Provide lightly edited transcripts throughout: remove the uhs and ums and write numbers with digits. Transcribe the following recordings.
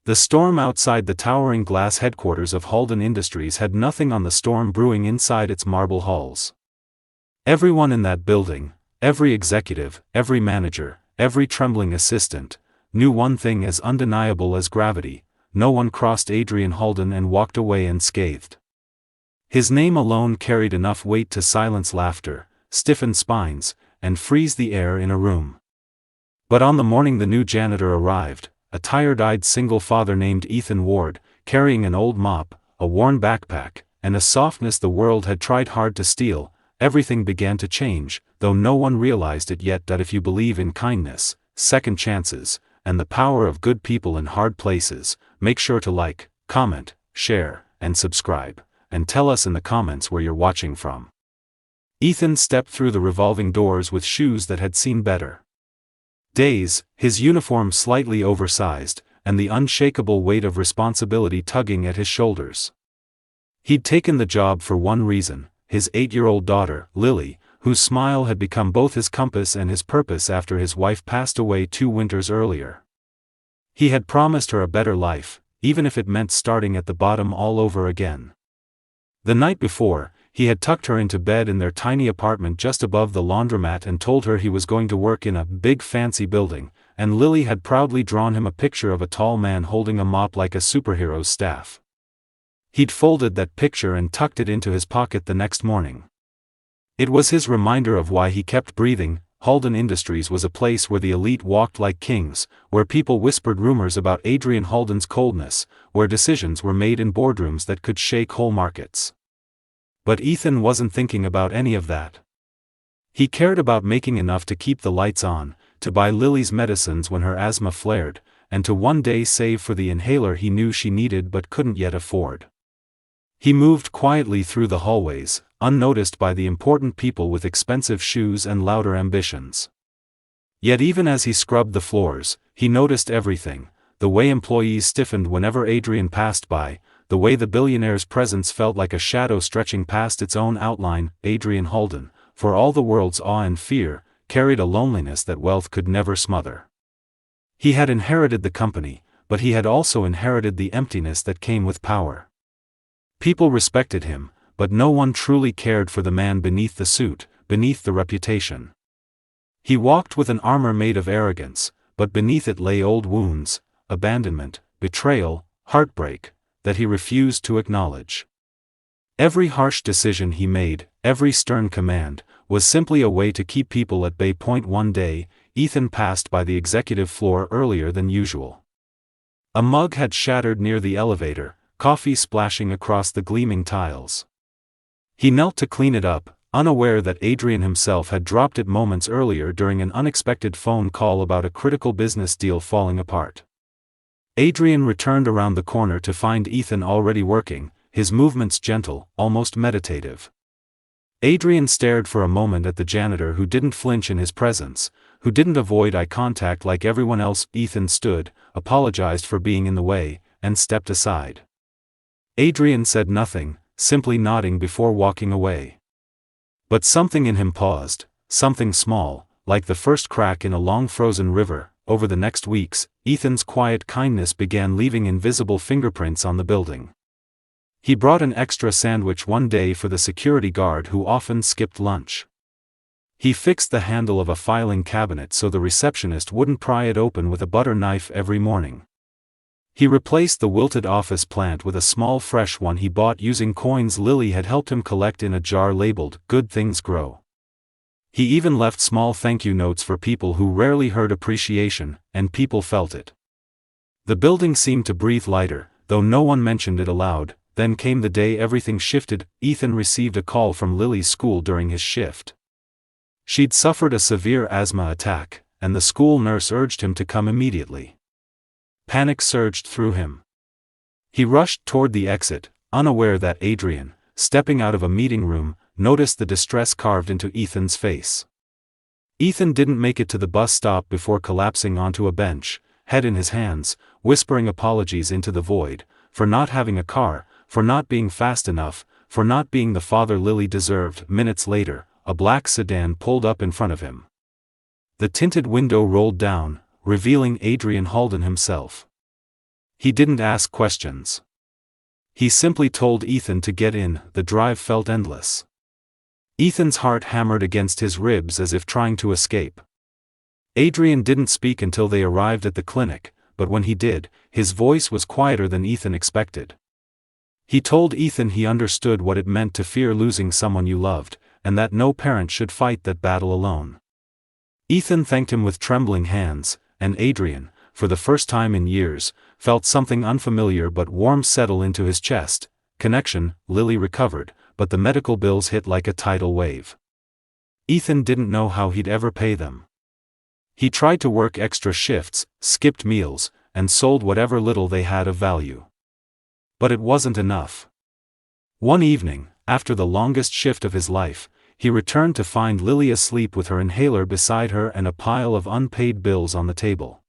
The storm outside the towering glass headquarters of Halden Industries had nothing on the storm brewing inside its marble halls. Everyone in that building, every executive, every manager, every trembling assistant, knew one thing as undeniable as gravity: no one crossed Adrian Halden and walked away unscathed. His name alone carried enough weight to silence laughter, stiffen spines, and freeze the air in a room. But on the morning the new janitor arrived, a tired-eyed single father named Ethan Ward, carrying an old mop, a worn backpack, and a softness the world had tried hard to steal, everything began to change, though no one realized it yet. That if you believe in kindness, second chances, and the power of good people in hard places, make sure to like, comment, share, and subscribe, and tell us in the comments where you're watching from. Ethan stepped through the revolving doors with shoes that had seen better days, his uniform slightly oversized, and the unshakable weight of responsibility tugging at his shoulders. He'd taken the job for one reason: his 8-year-old daughter, Lily, whose smile had become both his compass and his purpose after his wife passed away 2 winters earlier. He had promised her a better life, even if it meant starting at the bottom all over again. The night before, he had tucked her into bed in their tiny apartment just above the laundromat and told her he was going to work in a big fancy building, and Lily had proudly drawn him a picture of a tall man holding a mop like a superhero's staff. He'd folded that picture and tucked it into his pocket the next morning. It was his reminder of why he kept breathing. Halden Industries was a place where the elite walked like kings, where people whispered rumors about Adrian Halden's coldness, where decisions were made in boardrooms that could shake whole markets. But Ethan wasn't thinking about any of that. He cared about making enough to keep the lights on, to buy Lily's medicines when her asthma flared, and to one day save for the inhaler he knew she needed but couldn't yet afford. He moved quietly through the hallways, unnoticed by the important people with expensive shoes and louder ambitions. Yet even as he scrubbed the floors, he noticed everything: the way employees stiffened whenever Adrian passed by, the way the billionaire's presence felt like a shadow stretching past its own outline. Adrian Halden, for all the world's awe and fear, carried a loneliness that wealth could never smother. He had inherited the company, but he had also inherited the emptiness that came with power. People respected him, but no one truly cared for the man beneath the suit, beneath the reputation. He walked with an armor made of arrogance, but beneath it lay old wounds, abandonment, betrayal, heartbreak, that he refused to acknowledge. Every harsh decision he made, every stern command, was simply a way to keep people at bay. One day, Ethan passed by the executive floor earlier than usual. A mug had shattered near the elevator, coffee splashing across the gleaming tiles. He knelt to clean it up, unaware that Adrian himself had dropped it moments earlier during an unexpected phone call about a critical business deal falling apart. Adrian returned around the corner to find Ethan already working, his movements gentle, almost meditative. Adrian stared for a moment at the janitor, who didn't flinch in his presence, who didn't avoid eye contact like everyone else. Ethan stood, apologized for being in the way, and stepped aside. Adrian said nothing, simply nodding before walking away. But something in him paused, something small, like the first crack in a long frozen river. Over the next weeks, Ethan's quiet kindness began leaving invisible fingerprints on the building. He brought an extra sandwich one day for the security guard who often skipped lunch. He fixed the handle of a filing cabinet so the receptionist wouldn't pry it open with a butter knife every morning. He replaced the wilted office plant with a small fresh one he bought using coins Lily had helped him collect in a jar labeled "Good Things Grow." He even left small thank you notes for people who rarely heard appreciation, and people felt it. The building seemed to breathe lighter, though no one mentioned it aloud. Then came the day everything shifted. Ethan received a call from Lily's school during his shift. She'd suffered a severe asthma attack, and the school nurse urged him to come immediately. Panic surged through him. He rushed toward the exit, unaware that Adrian, stepping out of a meeting room, noticed the distress carved into Ethan's face. Ethan didn't make it to the bus stop before collapsing onto a bench, head in his hands, whispering apologies into the void, for not having a car, for not being fast enough, for not being the father Lily deserved. Minutes later, a black sedan pulled up in front of him. The tinted window rolled down, revealing Adrian Halden himself. He didn't ask questions. He simply told Ethan to get in. The drive felt endless. Ethan's heart hammered against his ribs as if trying to escape. Adrian didn't speak until they arrived at the clinic, but when he did, his voice was quieter than Ethan expected. He told Ethan he understood what it meant to fear losing someone you loved, and that no parent should fight that battle alone. Ethan thanked him with trembling hands, and Adrian, for the first time in years, felt something unfamiliar but warm settle into his chest. Connection. Lily recovered, but the medical bills hit like a tidal wave. Ethan didn't know how he'd ever pay them. He tried to work extra shifts, skipped meals, and sold whatever little they had of value. But it wasn't enough. One evening, after the longest shift of his life, he returned to find Lily asleep with her inhaler beside her and a pile of unpaid bills on the table.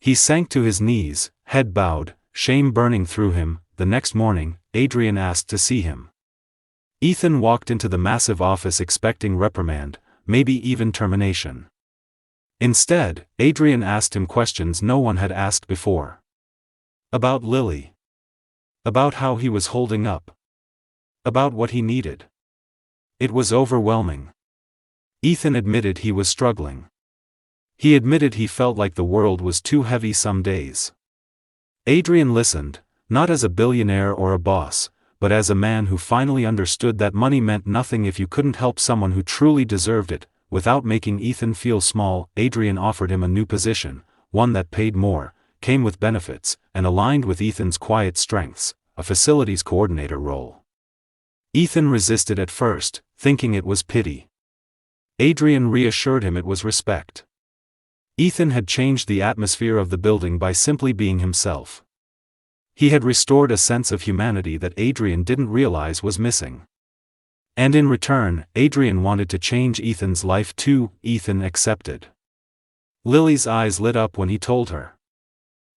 He sank to his knees, head bowed, shame burning through him. The next morning, Adrian asked to see him. Ethan walked into the massive office expecting reprimand, maybe even termination. Instead, Adrian asked him questions no one had asked before. About Lily. About how he was holding up. About what he needed. It was overwhelming. Ethan admitted he was struggling. He admitted he felt like the world was too heavy some days. Adrian listened, not as a billionaire or a boss, but as a man who finally understood that money meant nothing if you couldn't help someone who truly deserved it. Without making Ethan feel small, Adrian offered him a new position, one that paid more, came with benefits, and aligned with Ethan's quiet strengths, a facilities coordinator role. Ethan resisted at first, thinking it was pity. Adrian reassured him it was respect. Ethan had changed the atmosphere of the building by simply being himself. He had restored a sense of humanity that Adrian didn't realize was missing. And in return, Adrian wanted to change Ethan's life too. Ethan accepted. Lily's eyes lit up when he told her.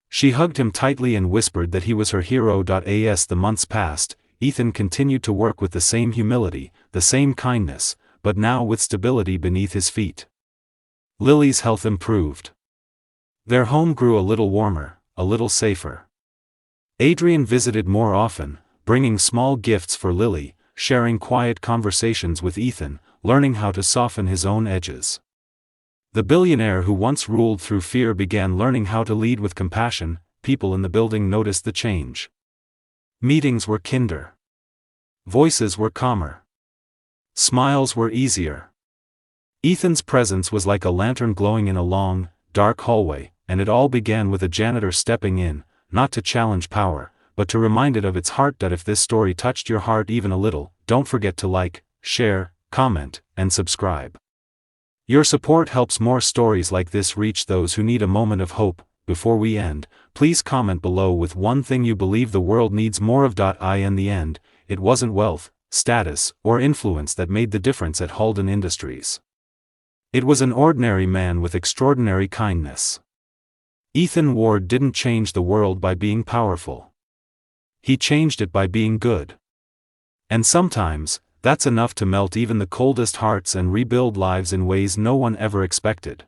She hugged him tightly and whispered that he was her hero. As the months passed, Ethan continued to work with the same humility, the same kindness, but now with stability beneath his feet. Lily's health improved. Their home grew a little warmer, a little safer. Adrian visited more often, bringing small gifts for Lily, sharing quiet conversations with Ethan, learning how to soften his own edges. The billionaire who once ruled through fear began learning how to lead with compassion. People in the building noticed the change. Meetings were kinder. Voices were calmer. Smiles were easier. Ethan's presence was like a lantern glowing in a long, dark hallway, and it all began with a janitor stepping in, not to challenge power, but to remind it of its heart. If this story touched your heart even a little, don't forget to like, share, comment, and subscribe. Your support helps more stories like this reach those who need a moment of hope. Before we end, please comment below with one thing you believe the world needs more of. In the end, it wasn't wealth, status, or influence that made the difference at Halden Industries. It was an ordinary man with extraordinary kindness. Ethan Ward didn't change the world by being powerful. He changed it by being good. And sometimes, that's enough to melt even the coldest hearts and rebuild lives in ways no one ever expected.